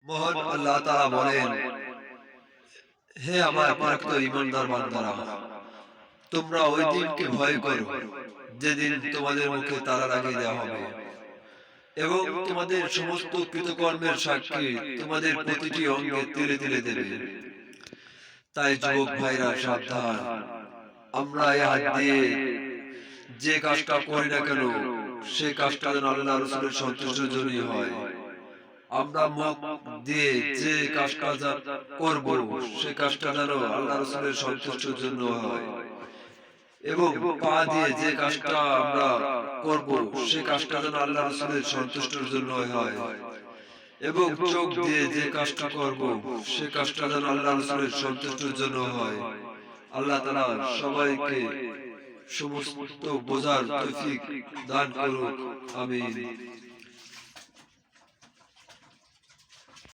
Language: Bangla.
মহান আল্লাহ তাআলা বলেন, হে আমার প্রকৃত ঈমানদার বান্দারা, তোমরা ওই দিনকে ভয় করো যেদিন তোমাদের মুখে তালা লাগিয়ে দেওয়া হবে এবং তোমাদের সমস্ত কৃতকর্মের সাক্ষী তোমাদের প্রতিটি অঙ্গে তিলে তিলে দেবে। তাই যুবক ভাইরা সাবধান, আমরা এই হাত দিয়ে যে কাজটা করি না কেন সে কাজটা যেন আল্লাহ রাসূলের সন্তুষ্টির জন্যই হয়। আমরা মুখ দিয়ে যে কাজটা করব সে কাজটা যেন আল্লাহ রাসূলের সন্তুষ্টির জন্য হয় এবং পা দিয়ে যে কাজটা আমরা করব সে কাজটা যেন আল্লাহ রাসূলের সন্তুষ্টির জন্য হয় এবং চোখ দিয়ে যে কাজটা করব সে কাজটা যেন আল্লাহ রাসূলের সন্তুষ্টির জন্য হয়। আল্লাহ তাআলা সবাইকে সমস্ত বোঝার তৌফিক দান করুক। আমিন।